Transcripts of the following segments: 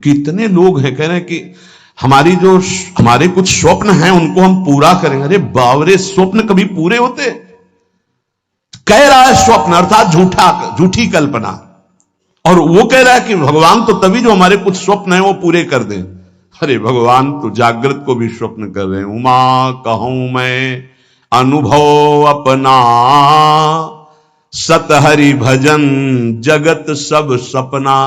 कितने लोग हैं कह रहे हैं कि हमारे कुछ स्वप्न हैं उनको हम पूरा करेंगे। अरे बावरे, स्वप्न कभी पूरे होते? कह रहा है स्वप्न अर्थात झूठी कल्पना, और वो कह रहा है कि भगवान तो तभी जो हमारे कुछ स्वप्न हैं वो पूरे कर दें। अरे भगवान तो जागृत को भी स्वप्न कर रहे हैं। उमा कहूं मैं अनुभव अपना, सत हरि भजन जगत सब सपना।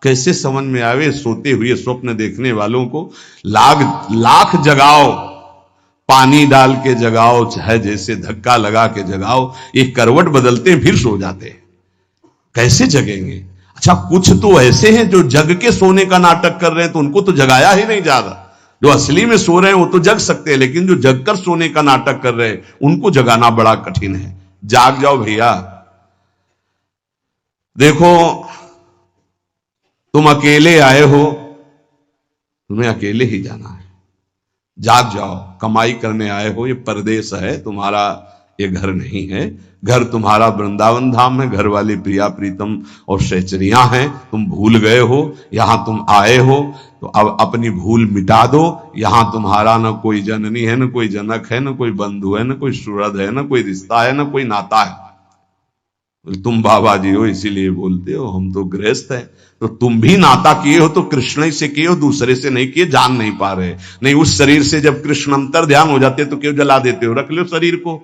कैसे समझ में आवे सोते हुए स्वप्न देखने वालों को। लाख जगाओ, पानी डाल के जगाओ, चाहे जैसे धक्का लगा के जगाओ, एक करवट बदलते हैं फिर सो जाते हैं। कैसे जगेंगे? अच्छा, कुछ तो ऐसे हैं जो जग के सोने का नाटक कर रहे हैं, तो उनको तो जगाया ही नहीं जा रहा। जो असली में सो रहे हैं वो तो जग सकते हैं, लेकिन जो जग कर सोने का नाटक कर रहे हैं उनको जगाना बड़ा कठिन है। जाग जाओ भैया। देखो, तुम अकेले आए हो, तुम्हें अकेले ही जाना है। जाग जाओ, कमाई करने आए हो, ये परदेश है तुम्हारा, ये घर नहीं है। घर तुम्हारा वृंदावन धाम है, घर वाली प्रिया प्रीतम और सहचरियां हैं। तुम भूल गए हो, यहां तुम आए हो तो अब अपनी भूल मिटा दो। यहां तुम्हारा न कोई जननी है, न कोई जनक है, न कोई बंधु है, न कोई सुहृद है, न कोई रिश्ता है, न कोई नाता है। तुम बाबा जी हो इसीलिए बोलते हो, हम तो गृहस्थ हैं। तो तुम भी नाता किए हो तो कृष्ण ही से किए हो, दूसरे से नहीं किए। जान नहीं पा रहे? नहीं, उस शरीर से जब कृष्ण अंतर ध्यान हो जाते तो क्यों जला देते हो? रख लो शरीर को।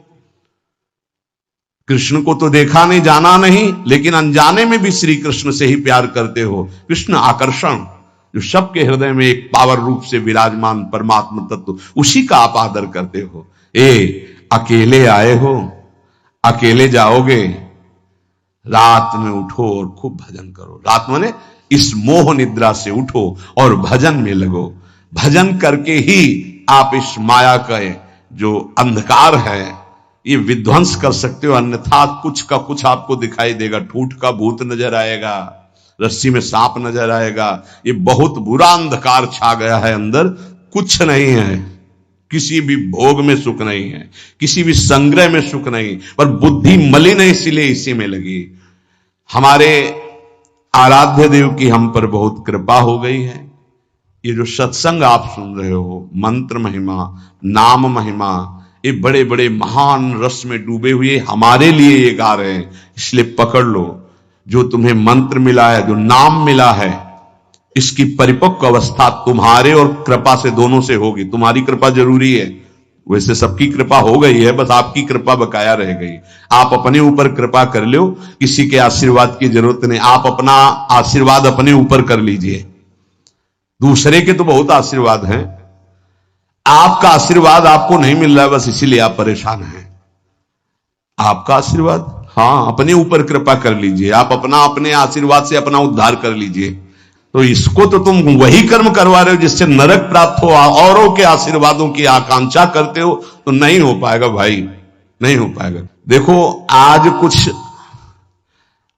कृष्ण को तो देखा नहीं, जाना नहीं, लेकिन अनजाने में भी श्री कृष्ण से ही प्यार करते हो। कृष्ण आकर्षण जो सबके हृदय में एक पावर रूप से विराजमान परमात्मा तत्व, उसी का आप आदर करते हो। अकेले आए हो, अकेले जाओगे, रात में उठो और खूब भजन करो। रात माने इस मोह निद्रा से उठो और भजन में लगो। भजन करके ही आप इस माया का जो अंधकार है ये विध्वंस कर सकते हो, अन्यथा कुछ का कुछ आपको दिखाई देगा। ठूठ का भूत नजर आएगा, रस्सी में सांप नजर आएगा। ये बहुत बुरा अंधकार छा गया है अंदर। कुछ नहीं है, किसी भी भोग में सुख नहीं है, किसी भी संग्रह में सुख नहीं, पर बुद्धि मलिन है, इसीलिए इसी में लगी। हमारे आराध्य देव की हम पर बहुत कृपा हो गई है। ये जो सत्संग आप सुन रहे हो, मंत्र महिमा, नाम महिमा, ये बड़े बड़े महान रस में डूबे हुए हमारे लिए ये गा रहे हैं। इसलिए पकड़ लो, जो तुम्हें मंत्र मिला है, जो नाम मिला है, इसकी परिपक्व अवस्था तुम्हारे और कृपा से दोनों से होगी। तुम्हारी कृपा जरूरी है, वैसे सबकी कृपा हो गई है, बस आपकी कृपा बकाया रह गई। आप अपने ऊपर कृपा कर लो, किसी के आशीर्वाद की जरूरत नहीं। आप अपना आशीर्वाद अपने ऊपर कर लीजिए। दूसरे के तो बहुत आशीर्वाद हैं, आपका आशीर्वाद आपको नहीं मिल रहा है, बस इसीलिए आप परेशान हैं। आपका आशीर्वाद, हाँ, अपने ऊपर कृपा कर लीजिए। आप अपने आशीर्वाद से अपना उद्धार कर लीजिए। तो इसको तो तुम वही कर्म करवा रहे हो जिससे नरक प्राप्त हो, औरों के आशीर्वादों की आकांक्षा करते हो, तो नहीं हो पाएगा भाई, नहीं हो पाएगा। देखो, आज कुछ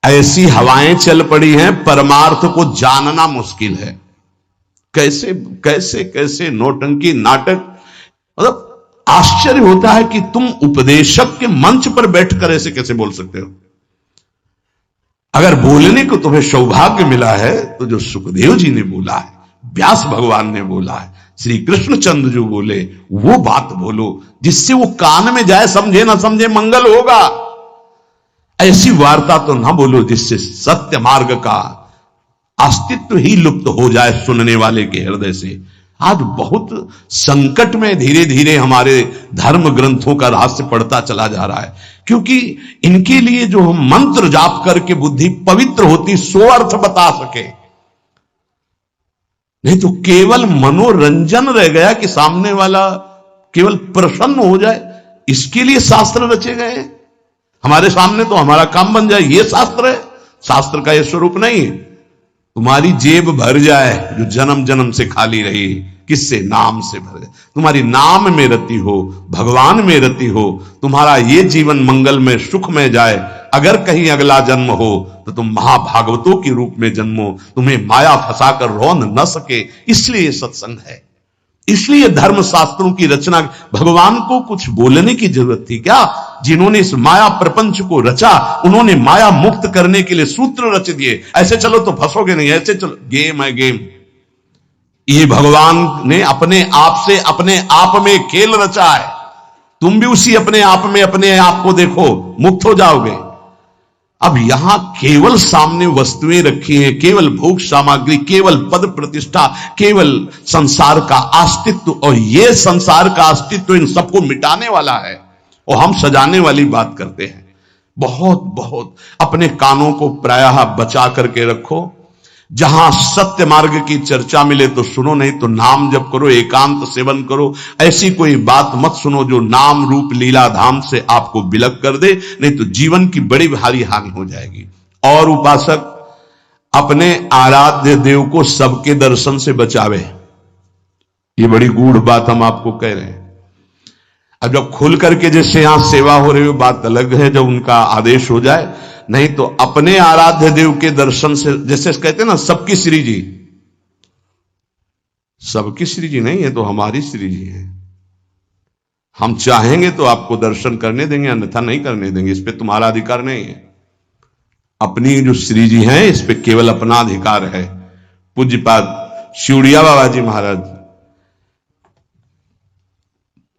ऐसी हवाएं चल पड़ी हैं, परमार्थ को जानना मुश्किल है। कैसे कैसे कैसे नौटंकी नाटक, मतलब आश्चर्य होता है कि तुम उपदेशक के मंच पर बैठकर ऐसे कैसे बोल सकते हो। अगर बोलने को तुम्हें सौभाग्य मिला है तो जो सुखदेव जी ने बोला है, व्यास भगवान ने बोला है, श्री कृष्णचंद्र जो बोले, वो बात बोलो जिससे वो कान में जाए, समझे ना समझे मंगल होगा। ऐसी वार्ता तो ना बोलो जिससे सत्य मार्ग का अस्तित्व ही लुप्त हो जाए सुनने वाले के हृदय से। आज बहुत संकट में धीरे धीरे हमारे धर्म ग्रंथों का रहस्य पड़ता चला जा रहा है, क्योंकि इनके लिए जो हम मंत्र जाप करके बुद्धि पवित्र होती, सो अर्थ बता सके। नहीं तो केवल मनोरंजन रह गया कि सामने वाला केवल प्रसन्न हो जाए, इसके लिए शास्त्र रचे गए। हमारे सामने तो हमारा काम बन जाए, ये शास्त्र है। शास्त्र का ये स्वरूप नहीं है। तुम्हारी जेब भर जाए जो जन्म जन्म से खाली रही, किससे? नाम से भर जाए। तुम्हारी नाम में रति हो, भगवान में रति हो, तुम्हारा ये जीवन मंगल में सुख में जाए। अगर कहीं अगला जन्म हो तो तुम महाभागवतों के रूप में जन्मो, तुम्हें माया फंसाकर रोन न सके। इसलिए सत्संग है, इसलिए धर्म शास्त्रों की रचना। भगवान को कुछ बोलने की जरूरत थी क्या? जिन्होंने इस माया प्रपंच को रचा, उन्होंने माया मुक्त करने के लिए सूत्र रच दिए। ऐसे चलो तो फंसोगे नहीं, ऐसे चलो, गेम है गेम। ये भगवान ने अपने आप से अपने आप में खेल रचा है। तुम भी उसी अपने आप को देखो, मुक्त हो जाओगे। अब यहां केवल सामने वस्तुएं रखी हैं, केवल भोग सामग्री, केवल पद प्रतिष्ठा, केवल संसार का अस्तित्व, और यह संसार का अस्तित्व इन सबको मिटाने वाला है, और हम सजाने वाली बात करते हैं। बहुत बहुत अपने कानों को प्रायः बचा करके रखो। जहां सत्य मार्ग की चर्चा मिले तो सुनो, नहीं तो नाम जप करो, एकांत सेवन करो। ऐसी कोई बात मत सुनो जो नाम रूप लीला धाम से आपको विलग कर दे, नहीं तो जीवन की बड़ी भारी हानि हो जाएगी। और उपासक अपने आराध्य देव को सबके दर्शन से बचावे, ये बड़ी गूढ़ बात हम आपको कह रहे हैं। अब जब खुल करके जैसे यहां सेवा हो रही हो बात अलग है, जब उनका आदेश हो जाए, नहीं तो अपने आराध्य देव के दर्शन से, जैसे कहते हैं ना सबकी श्री जी, सबकी श्री जी नहीं है तो हमारी श्री जी है। हम चाहेंगे तो आपको दर्शन करने देंगे, अन्यथा नहीं करने देंगे, इस पे तुम्हारा अधिकार नहीं है। अपनी जो श्री जी है इस पे केवल अपना अधिकार है। पूज्यपाद शिवड़िया बाबा जी महाराज,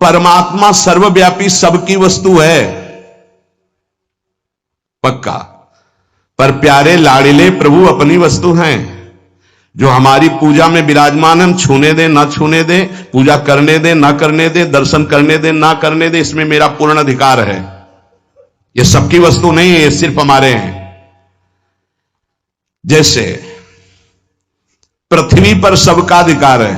परमात्मा सर्वव्यापी सबकी वस्तु है, पक्का, पर प्यारे लाड़िले प्रभु अपनी वस्तु हैं। जो हमारी पूजा में विराजमान, हम छूने दे ना छूने दे, पूजा करने दे ना करने दे, दर्शन करने दे ना करने दे, इसमें मेरा पूर्ण अधिकार है। ये सबकी वस्तु नहीं है, ये सिर्फ हमारे हैं। जैसे पृथ्वी पर सबका अधिकार है,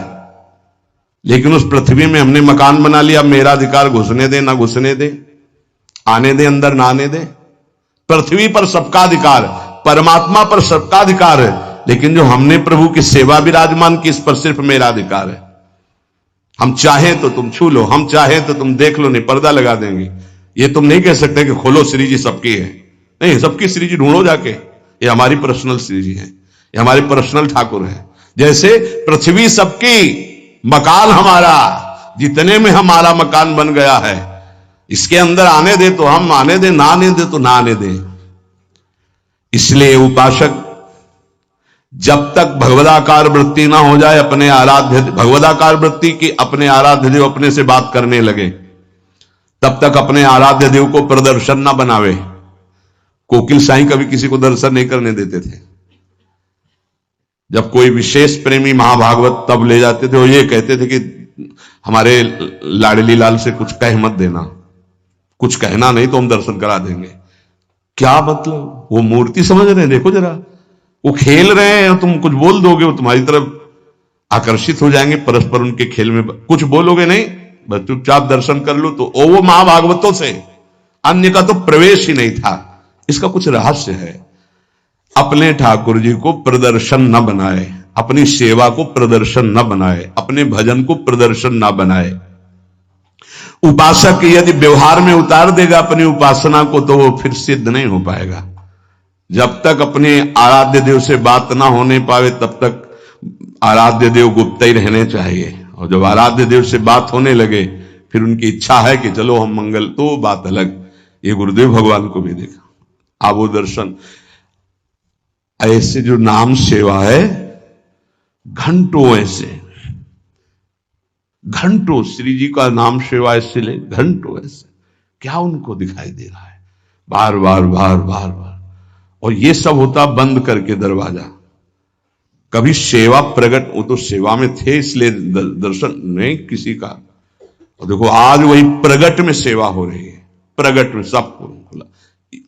लेकिन उस पृथ्वी में हमने मकान बना लिया, मेरा अधिकार घुसने दे ना घुसने दे, आने दे अंदर ना आने दे। पृथ्वी पर सबका अधिकार, परमात्मा पर सबका अधिकार है, लेकिन जो हमने प्रभु की सेवा विराजमान की, इस पर सिर्फ मेरा अधिकार है। हम चाहें तो तुम छू लो, हम चाहें तो तुम देख लो, नहीं पर्दा लगा देंगे। ये तुम नहीं कह सकते कि खोलो श्री जी सबकी है, नहीं, सबकी श्री जी ढूंढो जाके, ये हमारी पर्सनल श्री जी है, ये हमारे पर्सनल ठाकुर है। जैसे पृथ्वी सबकी, मकान हमारा, जितने में हमारा मकान बन गया है, इसके अंदर आने दे तो हम आने दे, ना आने दे तो ना आने दे। इसलिए उपासक जब तक भगवदाकार वृत्ति ना हो जाए अपने आराध्य, भगवदाकार वृत्ति की अपने आराध्य देव अपने से बात करने लगे, तब तक अपने आराध्य देव को प्रदर्शन ना बनावे। कोकिल साईं कभी किसी को दर्शन नहीं करने देते थे। जब कोई विशेष प्रेमी महाभागवत तब ले जाते थे, वो ये कहते थे कि हमारे लाडली लाल से कुछ कह मत देना, कुछ कहना नहीं तो हम दर्शन करा देंगे। क्या मतलब? वो मूर्ति समझ रहे हैं, देखो जरा, वो खेल रहे हैं, तुम कुछ बोल दोगे वो तुम्हारी तरफ आकर्षित हो जाएंगे, परस्पर उनके खेल में कुछ बोलोगे नहीं, बस चुपचाप दर्शन कर लो। तो वो महाभागवतों से अन्य का तो प्रवेश ही नहीं था। इसका कुछ रहस्य है। अपने ठाकुर जी को प्रदर्शन न बनाए, अपनी सेवा को प्रदर्शन न बनाए, अपने भजन को प्रदर्शन न बनाए। उपासक यदि व्यवहार में उतार देगा अपनी उपासना को, तो वो फिर सिद्ध नहीं हो पाएगा। जब तक अपने आराध्य देव से बात ना होने पावे, तब तक आराध्य देव गुप्त ही रहने चाहिए। और जब आराध्य देव से बात होने लगे, फिर उनकी इच्छा है कि चलो हम मंगल, तो बात अलग। ये गुरुदेव भगवान को भी देखा, आवो दर्शन। ऐसे जो नाम सेवा है, घंटों ऐसे, घंटों श्री जी का नाम सेवा ऐसे ले, घंटों ऐसे, क्या उनको दिखाई दे रहा है? बार बार बार बार बार। और ये सब होता बंद करके दरवाजा। कभी सेवा प्रकट, वो तो सेवा में थे इसलिए दर्शन नहीं किसी का। और देखो आज वही प्रगट में सेवा हो रही है, प्रगट में सबको खुला।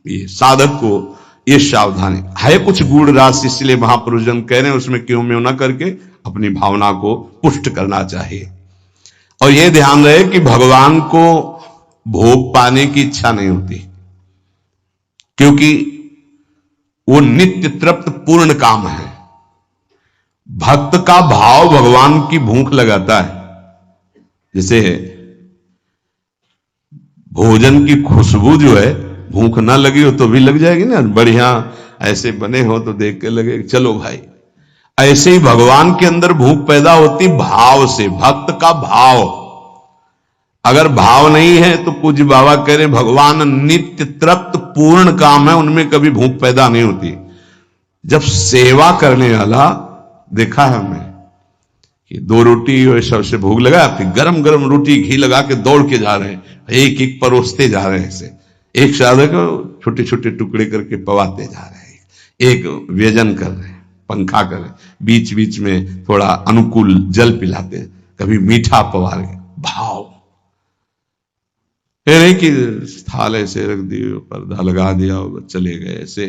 ये साधक को ये सावधानी है, कुछ गूढ़ राशि, इसलिए महापुरुष जन कह रहे हैं उसमें क्यों में ना करके अपनी भावना को पुष्ट करना चाहिए। और यह ध्यान रहे कि भगवान को भोग पाने की इच्छा नहीं होती, क्योंकि वो नित्य तृप्त पूर्ण काम है। भक्त का भाव भगवान की भूख लगाता है। जैसे भोजन की खुशबू जो है, भूख ना लगी हो तो भी लग जाएगी ना, बढ़िया ऐसे बने हो तो देख के लगे चलो भाई। ऐसे ही भगवान के अंदर भूख पैदा होती भाव से, भक्त का भाव। अगर भाव नहीं है तो पूज्य बाबा कह रहे भगवान नित्य तृप्त पूर्ण काम है, उनमें कभी भूख पैदा नहीं होती। जब सेवा करने वाला, देखा है हमने कि 2 रोटी और सबसे भूख लगा, फिर गरम गरम रोटी घी लगा के दौड़ के जा रहे हैं, एक एक परोसते जा रहे हैं, ऐसे एक साधक को छोटे छोटे टुकड़े करके पवाते जा रहे हैं, एक व्यजन कर रहे हैं, पंखा कर रहे हैं, बीच बीच में थोड़ा अनुकूल जल पिलाते हैं, कभी मीठा पवा रहे, भाव। फिर एक ही थाल ऐसे रख दिए, पर्दा लगा दिया और चले गए ऐसे।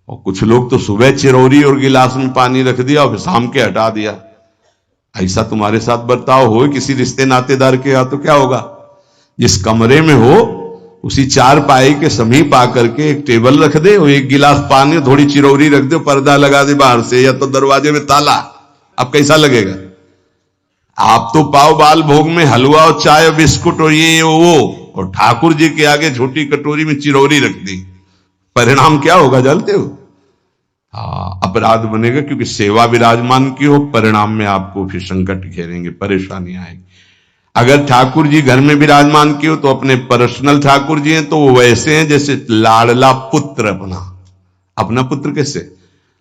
और कुछ लोग तो सुबह चिरौरी और गिलास में पानी रख दिया और फिर शाम के हटा दिया। ऐसा तुम्हारे साथ बर्ताव हो किसी रिश्ते नातेदार के यहाँ तो क्या होगा? जिस कमरे में हो उसी चारपाई के समीप आकर के एक टेबल रख दे और एक गिलास पानी, थोड़ी चिरौरी रख दे, पर्दा लगा दे बाहर से, या तो दरवाजे में ताला। अब कैसा लगेगा? आप तो पाव बाल भोग में हलवा और चाय और बिस्कुट और ये वो, और ठाकुर जी के आगे छोटी कटोरी में चिरौरी रख दी। परिणाम क्या होगा जानते हो? अपराध बनेगा, क्योंकि सेवा विराजमान की हो, परिणाम में आपको फिर संकट घेरेंगे, परेशानी आएगी। अगर ठाकुर जी घर में विराजमान की हो तो अपने पर्सनल ठाकुर जी हैं तो वो वैसे हैं जैसे लाडला पुत्र अपना पुत्र। कैसे?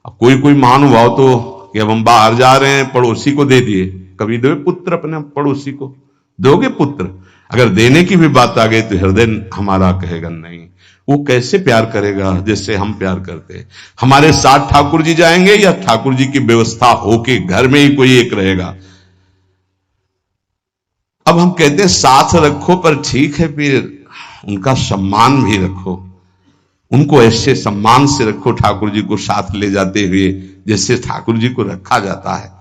अब कोई कोई महानुभाव तो कि अब हम बाहर जा रहे हैं, पड़ोसी को दे दिए, कभी दोगे पुत्र अपने पड़ोसी को? दोगे पुत्र? अगर देने की भी बात आ गई तो हृदय हमारा कहेगा नहीं। वो कैसे प्यार करेगा जैसे हम प्यार करते हैं? हमारे साथ ठाकुर जी जाएंगे या ठाकुर जी की व्यवस्था होके घर में ही कोई एक रहेगा? अब हम कहते हैं साथ रखो, पर ठीक है, फिर उनका सम्मान भी रखो, उनको ऐसे सम्मान से रखो ठाकुर जी को साथ ले जाते हुए जैसे ठाकुर जी को रखा जाता है।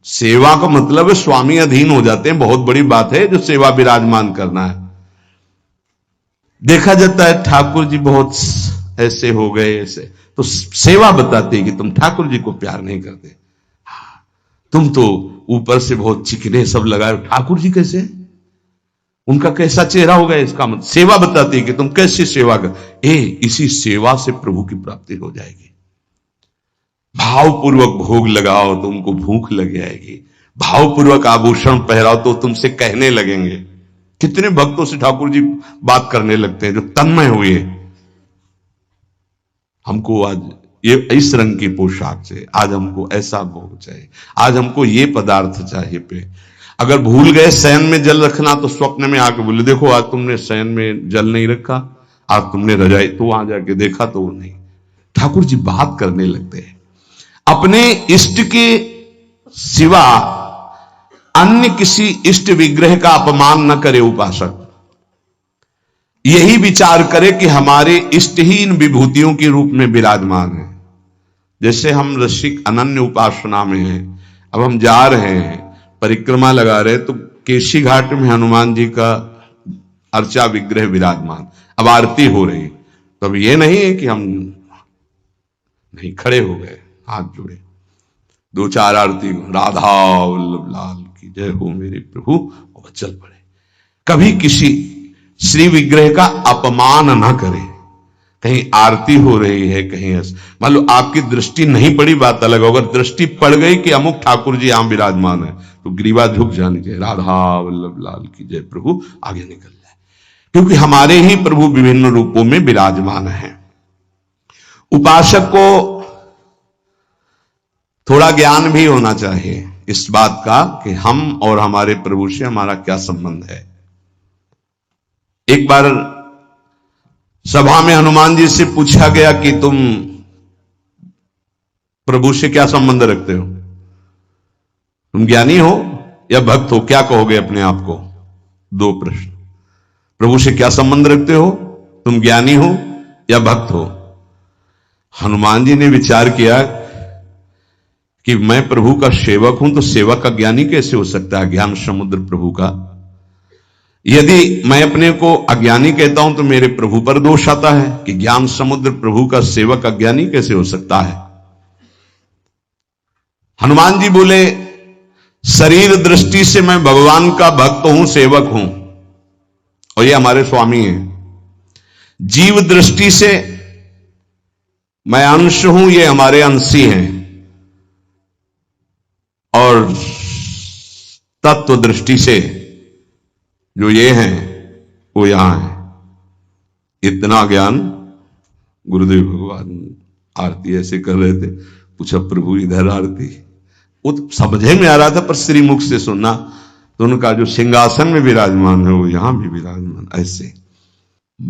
सेवा का मतलब है स्वामी अधीन हो जाते हैं, बहुत बड़ी बात है जो सेवा विराजमान करना है। देखा जाता है ठाकुर जी बहुत ऐसे हो गए, ऐसे तो सेवा बताते हैं कि तुम ठाकुर जी को प्यार नहीं करते, तुम तो ऊपर से बहुत चिकने सब लगाए, ठाकुर जी कैसे, उनका कैसा चेहरा होगा? इसका मतलब सेवा बताती है कि तुम कैसी सेवा कर। इसी सेवा से प्रभु की प्राप्ति हो जाएगी। भावपूर्वक भोग लगाओ तो उनको भूख लग जाएगी, भावपूर्वक आभूषण पहराओ तो तुमसे कहने लगेंगे। कितने भक्तों से ठाकुर जी बात करने लगते हैं जो तन्मय हुए, हमको आज ये इस रंग की पोशाक चाहिए, आज हमको ऐसा भोग चाहिए, आज हमको ये पदार्थ चाहिए पे। अगर भूल गए शयन में जल रखना तो स्वप्न में आके बोले देखो आज तुमने शयन में जल नहीं रखा, आज तुमने रजाई, तो वहां जाके देखा तो वो नहीं। ठाकुर जी बात करने लगते हैं। अपने इष्ट के सिवा अन्य किसी इष्ट विग्रह का अपमान न करे उपासक। यही विचार करे कि हमारे इष्ट ही इन विभूतियों के रूप में विराजमान है। जैसे हम रसिक अनन्य उपासना में हैं, अब हम जा रहे हैं, परिक्रमा लगा रहे, तो केशी घाट में हनुमान जी का अर्चा विग्रह विराजमान, अब आरती हो रही, तो अब ये नहीं है कि हम नहीं, खड़े हो गए, हाथ जोड़े, 2-4 आरती, राधा वल्लभ लाल की जय हो मेरे प्रभु, और चल पड़े। कभी किसी श्री विग्रह का अपमान ना करें। कहीं आरती हो रही है, कहीं मान लो आपकी दृष्टि नहीं पड़ी, बात अलग, अगर दृष्टि पड़ गई कि अमुक ठाकुर जी यहां विराजमान है तो ग्रीवा झुक जानी चाहिए, राधा वल्लभ लाल की जय प्रभु, आगे निकल जाए, क्योंकि हमारे ही प्रभु विभिन्न रूपों में विराजमान है। उपासक को थोड़ा ज्ञान भी होना चाहिए इस बात का कि हम और हमारे प्रभु से हमारा क्या संबंध है। एक बार सभा में हनुमान जी से पूछा गया कि तुम प्रभु से क्या संबंध रखते हो, तुम ज्ञानी हो या भक्त हो, क्या कहोगे अपने आप को? 2 प्रश्न। प्रभु से क्या संबंध रखते हो, तुम ज्ञानी हो या भक्त हो? हनुमान जी ने विचार किया कि मैं प्रभु का सेवक हूं, तो सेवक का ज्ञानी कैसे हो सकता है? ज्ञान समुद्र प्रभु का। यदि मैं अपने को अज्ञानी कहता हूं तो मेरे प्रभु पर दोष आता है कि ज्ञान समुद्र प्रभु का सेवक अज्ञानी कैसे हो सकता है? हनुमान जी बोले शरीर दृष्टि से मैं भगवान का भक्त हूं, सेवक हूं, और ये हमारे स्वामी हैं। जीव दृष्टि से मैं अंश हूं, ये हमारे अंशी हैं, और तत्व दृष्टि से जो ये हैं वो यहां है। इतना ज्ञान गुरुदेव भगवान आरती ऐसे कर रहे थे, पूछा प्रभु इधर आरती, वो तो समझे में आ रहा था, पर श्रीमुख से सुना तो उनका जो सिंहासन में विराजमान है वो यहां भी विराजमान। ऐसे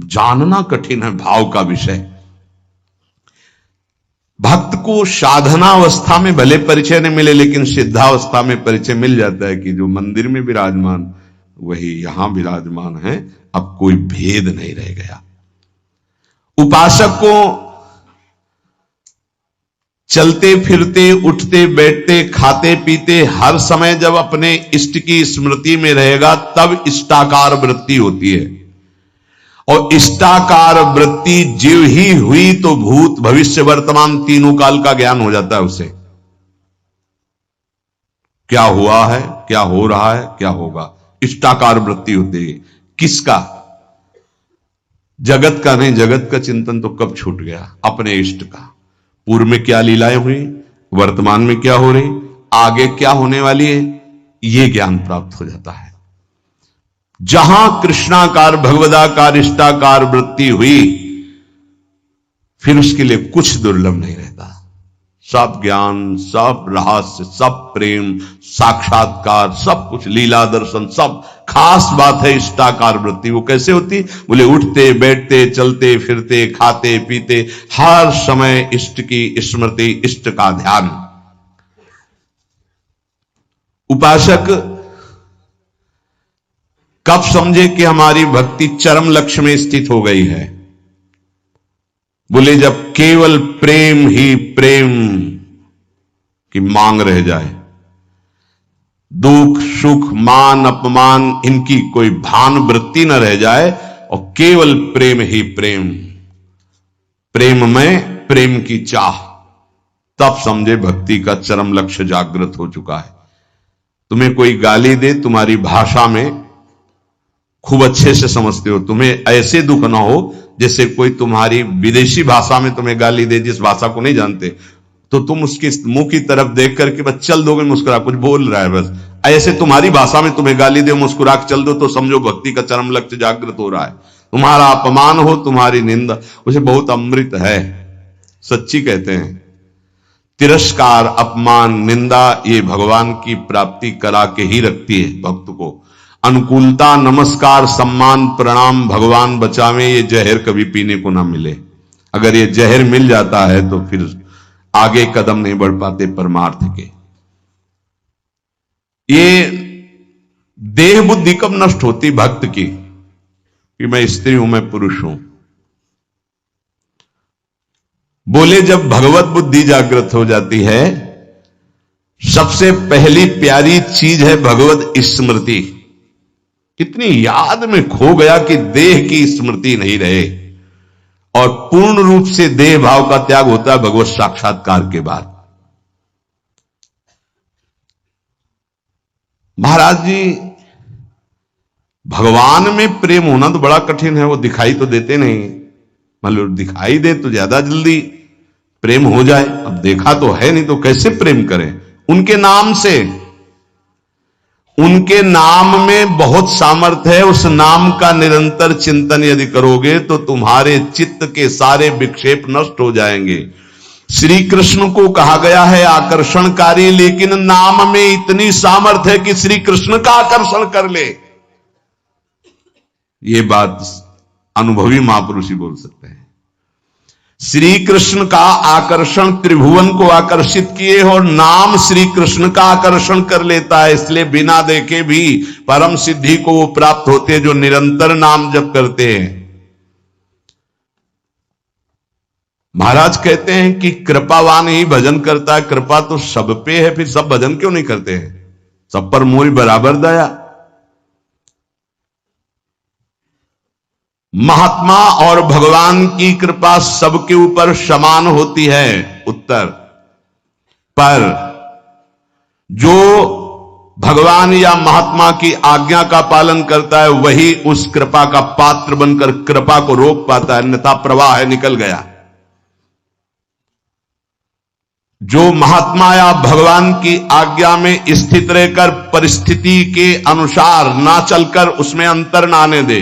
जानना कठिन है भाव का विषय। भक्त को साधनावस्था में भले परिचय नहीं मिले, लेकिन सिद्धावस्था में परिचय मिल जाता है कि जो मंदिर में विराजमान वही यहां विराजमान है। अब कोई भेद नहीं रह गया। उपासक को चलते फिरते, उठते बैठते, खाते पीते हर समय जब अपने इष्ट की स्मृति में रहेगा तब इष्टाकार वृत्ति होती है। और इष्टाकार वृत्ति जीव ही हुई तो भूत भविष्य वर्तमान तीनों काल का ज्ञान हो जाता है उसे। क्या हुआ है, क्या हो रहा है, क्या होगा, इष्टाकार वृत्ति होती है। किसका? जगत का नहीं। जगत का चिंतन तो कब छूट गया, अपने इष्ट का। पूर्व में क्या लीलाएं हुई, वर्तमान में क्या हो रही, आगे क्या होने वाली है, यह ज्ञान प्राप्त हो जाता है। जहां कृष्णाकार भगवदाकार इष्टाकार वृत्ति हुई फिर उसके लिए कुछ दुर्लभ नहीं रहता। सब ज्ञान, सब रहस्य, सब प्रेम, साक्षात्कार, सब कुछ, लीला दर्शन, सब। खास बात है इष्टाकार वृत्ति। वो कैसे होती? बोले उठते बैठते, चलते फिरते, खाते पीते, हर समय इष्ट की स्मृति, इष्ट का ध्यान। उपासक कब समझे कि हमारी भक्ति चरम लक्ष्य में स्थित हो गई है? बोले जब केवल प्रेम ही प्रेम की मांग रह जाए, दुख सुख मान अपमान इनकी कोई भान वृत्ति न रह जाए, और केवल प्रेम ही प्रेम, प्रेम में प्रेम की चाह, तब समझे भक्ति का चरम लक्ष्य जागृत हो चुका है। तुम्हें कोई गाली दे, तुम्हारी भाषा में खूब अच्छे से समझते हो, तुम्हें ऐसे दुख ना हो जैसे कोई तुम्हारी विदेशी भाषा में तुम्हें गाली दे, जिस भाषा को नहीं जानते, तो तुम उसके मुंह की तरफ देख करके बस चल दोगे, मुस्कुरा, कुछ बोल रहा है बस, ऐसे तुम्हारी भाषा में तुम्हें गाली दे, मुस्कुरा के चल दो, तो समझो भक्ति का चरम लक्ष्य जागृत हो रहा है। तुम्हारा अपमान हो, तुम्हारी निंदा, उसे बहुत अमृत है। सच्ची कहते हैं, तिरस्कार, अपमान, निंदा ये भगवान की प्राप्ति करा के ही रखती है भक्त को। अनुकूलता, नमस्कार, सम्मान, प्रणाम, भगवान बचावे, ये जहर कभी पीने को ना मिले। अगर ये जहर मिल जाता है तो फिर आगे कदम नहीं बढ़ पाते परमार्थ के। ये देह बुद्धि कब नष्ट होती भक्त की कि मैं स्त्री हूं, मैं पुरुष हूं? बोले जब भगवत बुद्धि जागृत हो जाती है, सबसे पहली प्यारी चीज है भगवत स्मृति। कितनी याद में खो गया कि देह की स्मृति नहीं रहे, और पूर्ण रूप से देह भाव का त्याग होता है भगवत साक्षात्कार के बाद। महाराज जी, भगवान में प्रेम होना तो बड़ा कठिन है, वो दिखाई तो देते नहीं। मतलब दिखाई दे तो ज्यादा जल्दी प्रेम हो जाए, अब देखा तो है नहीं तो कैसे प्रेम करें? उनके नाम से, उनके नाम में बहुत सामर्थ्य है। उस नाम का निरंतर चिंतन यदि करोगे तो तुम्हारे चित्त के सारे विक्षेप नष्ट हो जाएंगे। श्री कृष्ण को कहा गया है आकर्षणकारी, लेकिन नाम में इतनी सामर्थ्य है कि श्री कृष्ण का आकर्षण कर ले। ये बात अनुभवी महापुरुष ही बोल सकते हैं। श्री कृष्ण का आकर्षण त्रिभुवन को आकर्षित किए, और नाम श्री कृष्ण का आकर्षण कर लेता है। इसलिए बिना देखे भी परम सिद्धि को वो प्राप्त होते हैं जो निरंतर नाम जप करते हैं। महाराज कहते हैं कि कृपावान ही भजन करता है। कृपा तो सब पे है, फिर सब भजन क्यों नहीं करते हैं? सब पर मोरी बराबर दया। महात्मा और भगवान की कृपा सबके ऊपर समान होती है। उत्तर, पर जो भगवान या महात्मा की आज्ञा का पालन करता है वही उस कृपा का पात्र बनकर कृपा को रोक पाता है, अन्यथा प्रवाह है, निकल गया। जो महात्मा या भगवान की आज्ञा में स्थित रहकर परिस्थिति के अनुसार ना चलकर उसमें अंतर ना आने दे,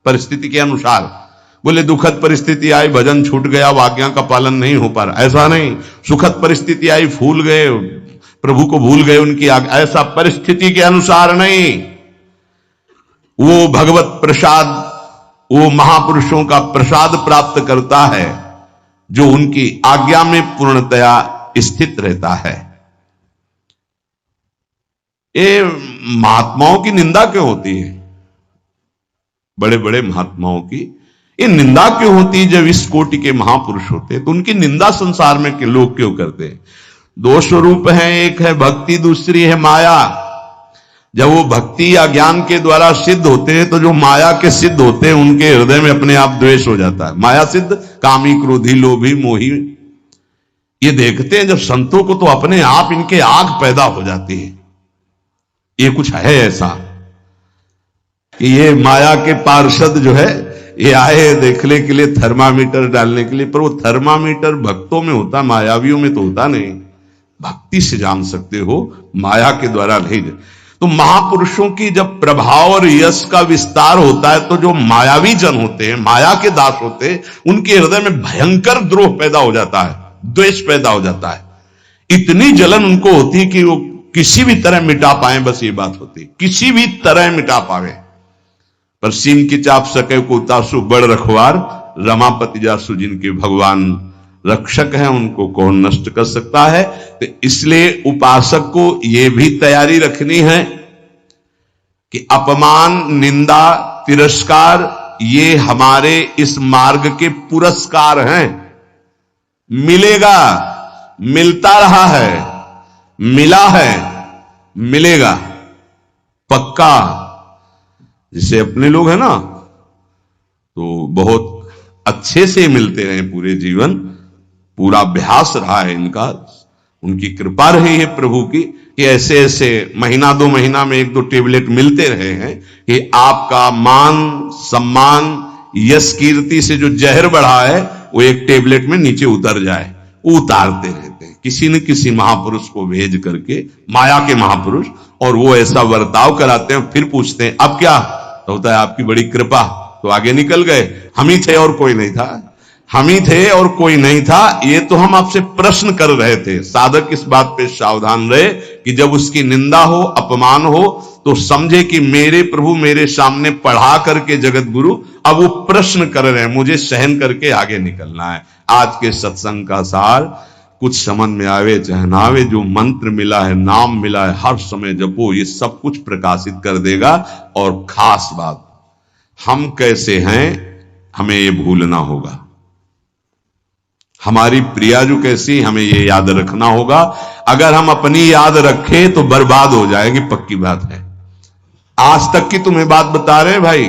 परिस्थिति के अनुसार, बोले दुखद परिस्थिति आई, भजन छूट गया, आज्ञा का पालन नहीं हो पा रहा, ऐसा नहीं। सुखद परिस्थिति आई, फूल गए, प्रभु को भूल गए उनकी ऐसा परिस्थिति के अनुसार नहीं। वो भगवत प्रसाद, वो महापुरुषों का प्रसाद प्राप्त करता है जो उनकी आज्ञा में पूर्णतया स्थित रहता है। ये महात्माओं की निंदा क्यों होती है? बड़े बड़े महात्माओं की ये निंदा क्यों होती है? जब इस कोटि के महापुरुष होते हैं तो उनकी निंदा संसार में के लोग क्यों करते हैं? दो स्वरूप हैं, एक है भक्ति, दूसरी है माया। जब वो भक्ति या ज्ञान के द्वारा सिद्ध होते हैं तो जो माया के सिद्ध होते हैं उनके हृदय में अपने आप द्वेष हो जाता है। माया सिद्ध कामी, क्रोधी, लोभी, मोही, ये देखते हैं जब संतों को तो अपने आप इनके आग पैदा हो जाती है। ये कुछ है ऐसा कि ये माया के पार्षद जो है ये आए देखने के लिए, थर्मामीटर डालने के लिए, पर वो थर्मामीटर भक्तों में होता, मायावियों में तो होता नहीं। भक्ति से जान सकते हो, माया के द्वारा नहीं। तो महापुरुषों की जब प्रभाव और यश का विस्तार होता है तो जो मायावी जन होते हैं, माया के दास होते हैं, उनके हृदय में भयंकर द्रोह पैदा हो जाता है, द्वेष पैदा हो जाता है। इतनी जलन उनको होती है कि वो किसी भी तरह मिटा पाए, बस ये बात होती है, किसी भी तरह मिटा पावे। पर सीम की चाप सके को तासु बड़ रखवार, रमापति जासु जिनके भगवान रक्षक हैं उनको कौन नष्ट कर सकता है। तो इसलिए उपासक को यह भी तैयारी रखनी है कि अपमान, निंदा, तिरस्कार ये हमारे इस मार्ग के पुरस्कार हैं। मिलेगा, मिलता रहा है, मिला है, मिलेगा पक्का। जैसे अपने लोग हैं ना तो बहुत अच्छे से मिलते रहे पूरे जीवन, पूरा अभ्यास रहा है इनका, उनकी कृपा रही है प्रभु की कि ऐसे ऐसे महीना 2 महीना में 1-2 टेबलेट मिलते रहे हैं कि आपका मान सम्मान यश कीर्ति से जो जहर बढ़ा है वो एक टेबलेट में नीचे उतर जाए। उतारते रहते हैं किसी न किसी महापुरुष को भेज करके, माया के महापुरुष, और वो ऐसा बर्ताव कराते हैं। फिर पूछते हैं अब क्या? तो होता है आपकी बड़ी कृपा, तो आगे निकल गए, हम ही थे और कोई नहीं था, हम ही थे और कोई नहीं था। ये तो हम आपसे प्रश्न कर रहे थे। साधक इस बात पे सावधान रहे कि जब उसकी निंदा हो, अपमान हो, तो समझे कि मेरे प्रभु मेरे सामने पढ़ा करके जगत गुरु अब वो प्रश्न कर रहे हैं, मुझे सहन करके आगे निकलना है। आज के सत्संग का सार, कुछ समझ में आवे चाहे ना आवे, जो मंत्र मिला है, नाम मिला है, हर समय जपो, ये सब कुछ प्रकाशित कर देगा। और खास बात, हम कैसे हैं हमें ये भूलना होगा। हमारी प्रिया जो कैसी, हमें ये याद रखना होगा। अगर हम अपनी याद रखें तो बर्बाद हो जाएगी, पक्की बात है। आज तक की तुम्हें बात बता रहे हैं भाई,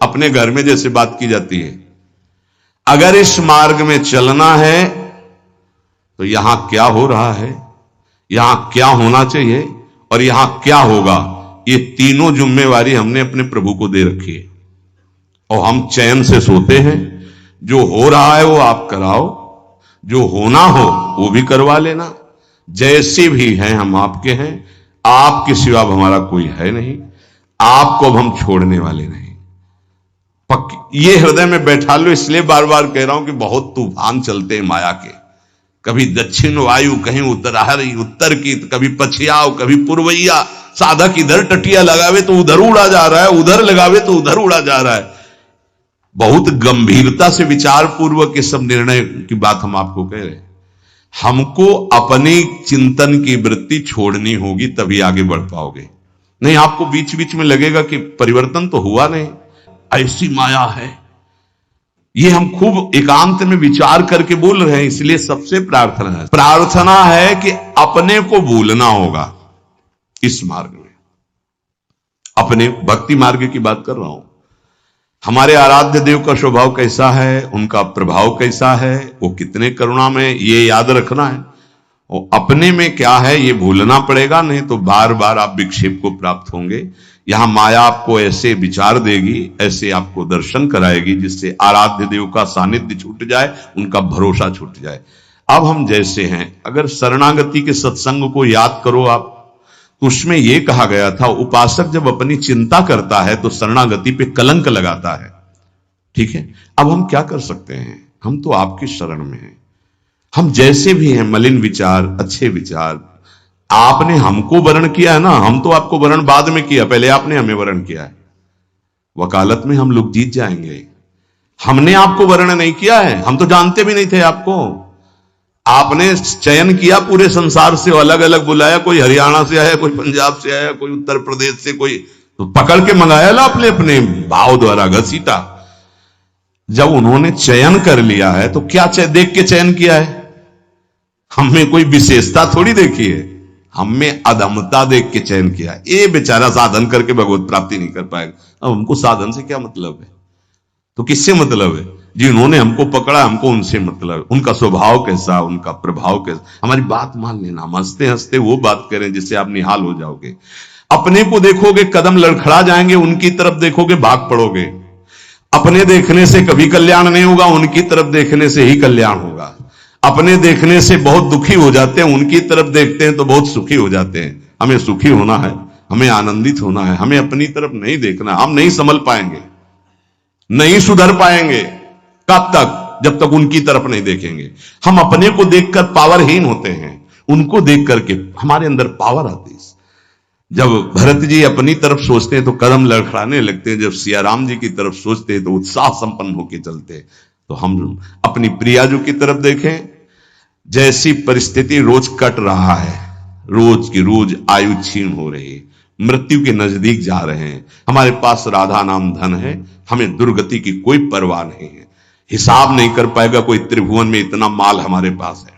अपने घर में जैसे बात की जाती है। अगर इस मार्ग में चलना है तो यहां क्या हो रहा है, यहां क्या होना चाहिए और यहां क्या होगा, ये तीनों जिम्मेवारी हमने अपने प्रभु को दे रखी है। और हम चैन से सोते हैं। जो हो रहा है वो आप कराओ, जो होना हो वो भी करवा लेना। जैसे भी हैं हम आपके हैं, आपके सिवा अब हमारा कोई है नहीं, आपको अब हम छोड़ने वाले नहीं। पक्की ये हृदय में बैठा लो। इसलिए बार बार कह रहा हूं कि बहुत तूफान चलते हैं माया के, कभी दक्षिण वायु, कहीं उत्तराहरी उत्तर की, कभी पछियाव, कभी पूर्वैया। साधक इधर टटिया लगावे तो उधर उड़ा जा रहा है, उधर लगावे तो उधर उड़ा जा रहा है। बहुत गंभीरता से विचार पूर्वक ये सब निर्णय की बात हम आपको कह रहे हैं। हमको अपनी चिंतन की वृत्ति छोड़नी होगी, तभी आगे बढ़ पाओगे। नहीं आपको बीच बीच में लगेगा कि परिवर्तन तो हुआ नहीं, ऐसी माया है। ये हम खूब एकांत में विचार करके बोल रहे हैं। इसलिए सबसे प्रार्थना है कि अपने को भूलना होगा इस मार्ग में। अपने भक्ति मार्ग की बात कर रहा हूं। हमारे आराध्य देव का स्वभाव कैसा है, उनका प्रभाव कैसा है, वो कितने करुणा में, ये याद रखना है। और अपने में क्या है ये भूलना पड़ेगा, नहीं तो बार बार आप विक्षेप को प्राप्त होंगे। यहां माया आपको ऐसे विचार देगी, ऐसे आपको दर्शन कराएगी जिससे आराध्य देव का सानिध्य छूट जाए, उनका भरोसा छूट जाए। अब हम जैसे हैं, अगर शरणागति के सत्संग को याद करो आप, तो उसमें यह कहा गया था उपासक जब अपनी चिंता करता है तो शरणागति पे कलंक लगाता है। ठीक है, अब हम क्या कर सकते हैं? हम तो आपकी शरण में हैं। हम जैसे भी हैं, मलिन विचार, अच्छे विचार, आपने हमको वरण किया है ना, हम तो आपको वरण बाद में किया, पहले आपने हमें वरण किया है। वकालत में हम लोग जीत जाएंगे। हमने आपको वर्ण नहीं किया है, हम तो जानते भी नहीं थे आपको। आपने चयन किया पूरे संसार से, अलग अलग बुलाया, कोई हरियाणा से आया, कोई पंजाब से आया, कोई उत्तर प्रदेश से, कोई तो पकड़ के मंगाया ला अपने अपने भाव द्वारा घसीटा। जब उन्होंने चयन कर लिया है तो क्या देख के चयन किया है? हमें कोई विशेषता थोड़ी देखी है, हमें अधमता देख के चयन किया। ये बेचारा साधन करके भगवत प्राप्ति नहीं कर पाएगा। अब हमको साधन से क्या मतलब है? तो किससे मतलब है? जिन्होंने हमको पकड़ा, हमको उनसे मतलब। उनका स्वभाव कैसा, उनका प्रभाव कैसा, हमारी बात मान लेना। हम हंसते हंसते वो बात करें जिससे आप निहाल हो जाओगे। अपने को देखोगे कदम लड़खड़ा जाएंगे, उनकी तरफ देखोगे भाग पड़ोगे। अपने देखने से कभी कल्याण नहीं होगा, उनकी तरफ देखने से ही कल्याण होगा। अपने देखने से बहुत दुखी हो जाते हैं, उनकी तरफ देखते हैं तो बहुत सुखी हो जाते हैं। हमें सुखी होना है, हमें आनंदित होना है, हमें अपनी तरफ नहीं देखना। हम नहीं संभल पाएंगे, नहीं सुधर पाएंगे। कब तक? जब तक उनकी तरफ नहीं देखेंगे। हम अपने को देखकर पावरहीन होते हैं, उनको देख करके हमारे अंदर पावर आती है। जब भरत जी अपनी तरफ सोचते हैं तो कदम लड़खड़ाने लगते हैं, जब सियाराम जी की तरफ सोचते हैं तो उत्साह संपन्न होकर चलते हैं। तो हम अपनी प्रियाजू की तरफ देखें। जैसी परिस्थिति रोज कट रहा है, रोज की रोज आयु क्षीण हो रही है, मृत्यु के नजदीक जा रहे हैं। हमारे पास राधा नाम धन है, हमें दुर्गति की कोई परवाह नहीं है। हिसाब नहीं कर पाएगा कोई त्रिभुवन में इतना माल हमारे पास है।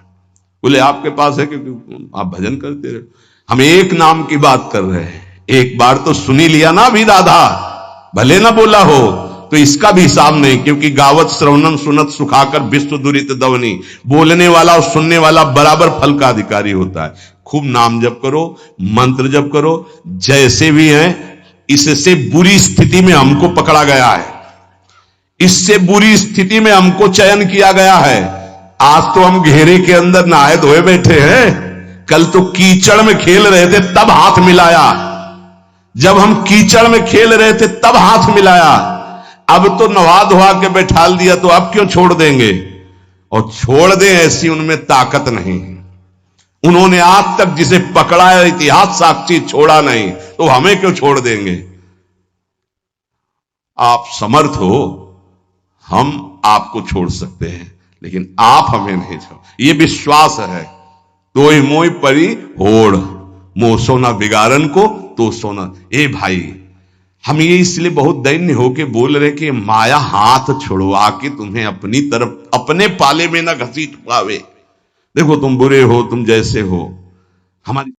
बोले आपके पास है क्योंकि आप भजन करते रहे। हम एक नाम की बात कर रहे हैं, एक बार तो सुनी लिया ना अभी राधा, भले ना बोला हो तो इसका भी हिसाब नहीं, क्योंकि गावत श्रवणम सुनत सुखाकर विश्व दुरित दवनी। बोलने वाला और सुनने वाला बराबर फल का अधिकारी होता है। खूब नाम जप करो, मंत्र जप करो, जैसे भी हैं। इससे बुरी स्थिति में हमको पकड़ा गया है, इससे बुरी स्थिति में हमको चयन किया गया है। आज तो हम घेरे के अंदर नहाए धोए बैठे हैं, कल तो कीचड़ में खेल रहे थे तब हाथ मिलाया। जब हम कीचड़ में खेल रहे थे तब हाथ मिलाया, अब तो नवा धोआ के बैठाल दिया तो अब क्यों छोड़ देंगे? और छोड़ दें ऐसी उनमें ताकत नहीं। उन्होंने आज तक जिसे पकड़ा है इतिहास साक्षी, छोड़ा नहीं, तो हमें क्यों छोड़ देंगे? आप समर्थ हो, हम आपको छोड़ सकते हैं, लेकिन आप हमें नहीं छोड़। ये विश्वास है। तो मोई परी होड़, मोह सोना बिगाड़न को तो सोना। ए भाई, हम ये इसलिए बहुत दैन्य होके बोल रहे कि माया हाथ छुड़वा के तुम्हें अपनी तरफ, अपने पाले में ना घसीट पावे। देखो तुम बुरे हो, तुम जैसे हो, हमारी